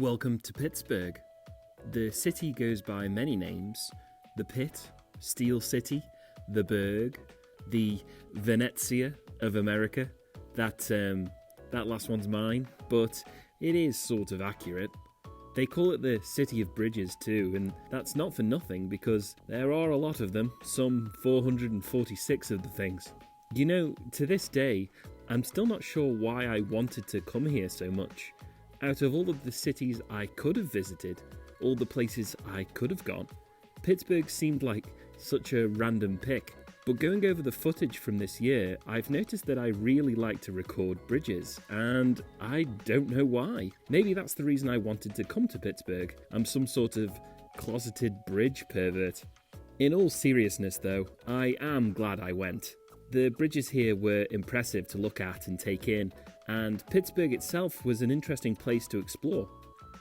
Welcome to Pittsburgh. The city goes by many names: the Pit, Steel City, the Burg, the Venezia of America. That last one's mine, but it is sort of accurate. They call it the City of Bridges too, and that's not for nothing because there are a lot of them, some 446 of the things. You know, to this day, I'm still not sure why I wanted to come here so much. Out of all of the cities I could have visited, all the places I could have gone, Pittsburgh seemed like such a random pick. But going over the footage from this year, I've noticed that I really like to record bridges, and I don't know why. Maybe that's the reason I wanted to come to Pittsburgh. I'm some sort of closeted bridge pervert. In all seriousness though, I am glad I went. The bridges here were impressive to look at and take in, and Pittsburgh itself was an interesting place to explore.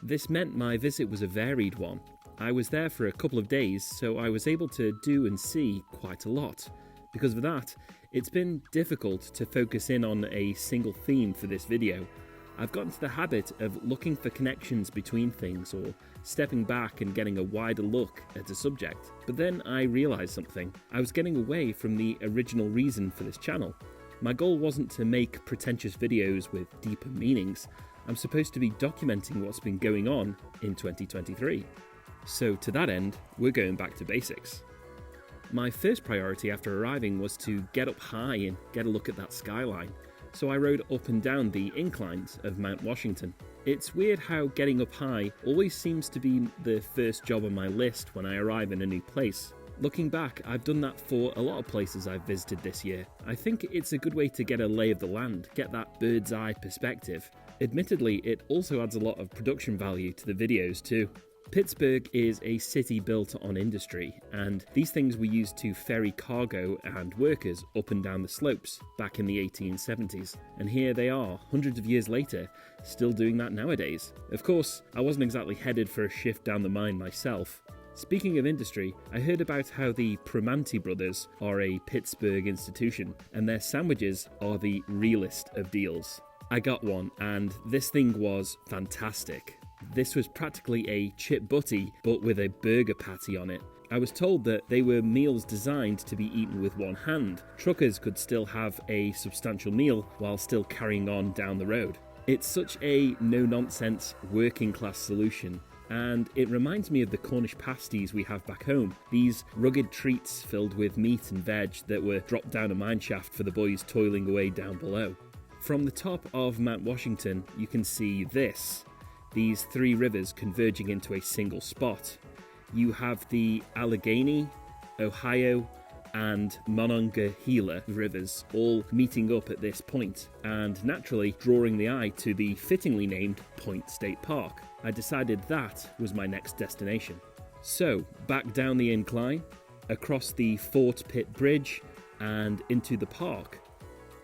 This meant my visit was a varied one. I was there for a couple of days, so I was able to do and see quite a lot. Because of that, it's been difficult to focus in on a single theme for this video. I've got into the habit of looking for connections between things or stepping back and getting a wider look at a subject. But then I realised something. I was getting away from the original reason for this channel. My goal wasn't to make pretentious videos with deeper meanings. I'm supposed to be documenting what's been going on in 2023. So to that end, we're going back to basics. My first priority after arriving was to get up high and get a look at that skyline. So I rode up and down the inclines of Mount Washington. It's weird how getting up high always seems to be the first job on my list when I arrive in a new place. Looking back, I've done that for a lot of places I've visited this year. I think it's a good way to get a lay of the land, get that bird's eye perspective. Admittedly, it also adds a lot of production value to the videos too. Pittsburgh is a city built on industry, and these things were used to ferry cargo and workers up and down the slopes back in the 1870s. And here they are, hundreds of years later, still doing that nowadays. Of course, I wasn't exactly headed for a shift down the mine myself. Speaking of industry, I heard about how the Primanti brothers are a Pittsburgh institution, and their sandwiches are the realest of deals. I got one, and this thing was fantastic. This was practically a chip butty, but with a burger patty on it. I was told that they were meals designed to be eaten with one hand. Truckers could still have a substantial meal while still carrying on down the road. It's such a no-nonsense, working-class solution, and it reminds me of the Cornish pasties we have back home. These rugged treats filled with meat and veg that were dropped down a mine shaft for the boys toiling away down below. From the top of Mount Washington, you can see this. These three rivers converging into a single spot. You have the Allegheny, Ohio, and Monongahela rivers all meeting up at this point, and naturally drawing the eye to the fittingly named Point State Park. I decided that was my next destination. So, back down the incline, across the Fort Pitt Bridge, and into the park.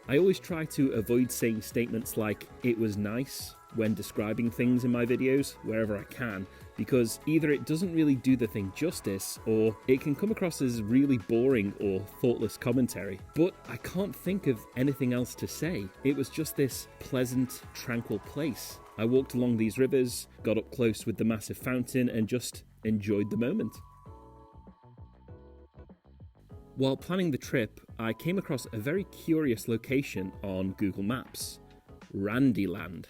I always try to avoid saying statements like, "it was nice," when describing things in my videos, wherever I can, because either it doesn't really do the thing justice, or it can come across as really boring or thoughtless commentary. But I can't think of anything else to say. It was just this pleasant, tranquil place. I walked along these rivers, got up close with the massive fountain, and just enjoyed the moment. While planning the trip, I came across a very curious location on Google Maps: Randyland.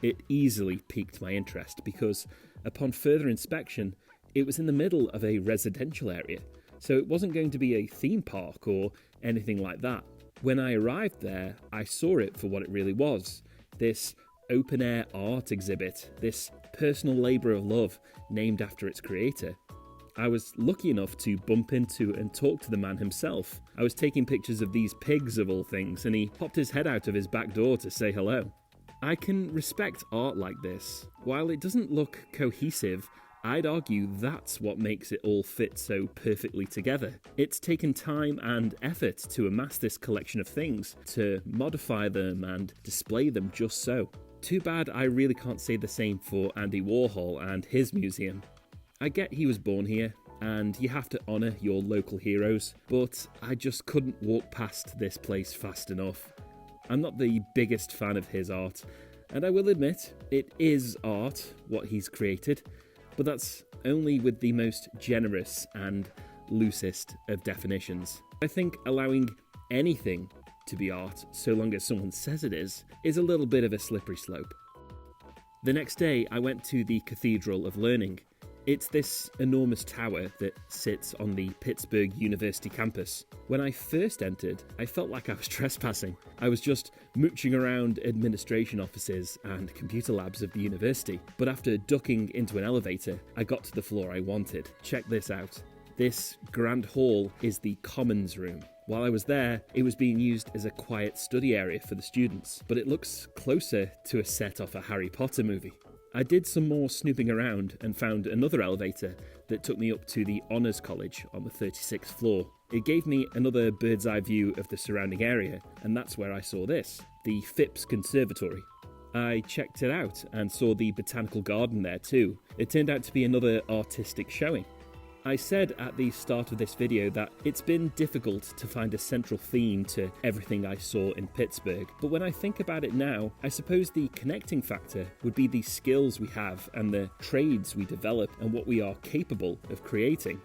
It easily piqued my interest because, upon further inspection, it was in the middle of a residential area, so it wasn't going to be a theme park or anything like that. When I arrived there, I saw it for what it really was: this open-air art exhibit, this personal labour of love named after its creator. I was lucky enough to bump into and talk to the man himself. I was taking pictures of these pigs of all things, and he popped his head out of his back door to say hello. I can respect art like this. While it doesn't look cohesive, I'd argue that's what makes it all fit so perfectly together. It's taken time and effort to amass this collection of things, to modify them and display them just so. Too bad I really can't say the same for Andy Warhol and his museum. I get he was born here, and you have to honour your local heroes, but I just couldn't walk past this place fast enough. I'm not the biggest fan of his art. And I will admit, it is art, what he's created, but that's only with the most generous and loosest of definitions. I think allowing anything to be art, so long as someone says it is a little bit of a slippery slope. The next day, I went to the Cathedral of Learning. It's this enormous tower that sits on the Pittsburgh University campus. When I first entered, I felt like I was trespassing. I was just mooching around administration offices and computer labs of the university. But after ducking into an elevator, I got to the floor I wanted. Check this out. This grand hall is the Commons Room. While I was there, it was being used as a quiet study area for the students, but it looks closer to a set off a Harry Potter movie. I did some more snooping around and found another elevator that took me up to the Honours College on the 36th floor. It gave me another bird's eye view of the surrounding area, and that's where I saw this, the Phipps Conservatory. I checked it out and saw the botanical garden there too. It turned out to be another artistic showing. I said at the start of this video that it's been difficult to find a central theme to everything I saw in Pittsburgh, but when I think about it now, I suppose the connecting factor would be the skills we have and the trades we develop and what we are capable of creating.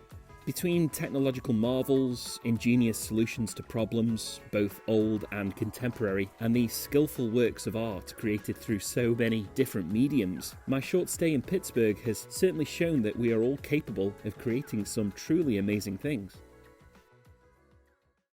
Between technological marvels, ingenious solutions to problems, both old and contemporary, and the skillful works of art created through so many different mediums, my short stay in Pittsburgh has certainly shown that we are all capable of creating some truly amazing things.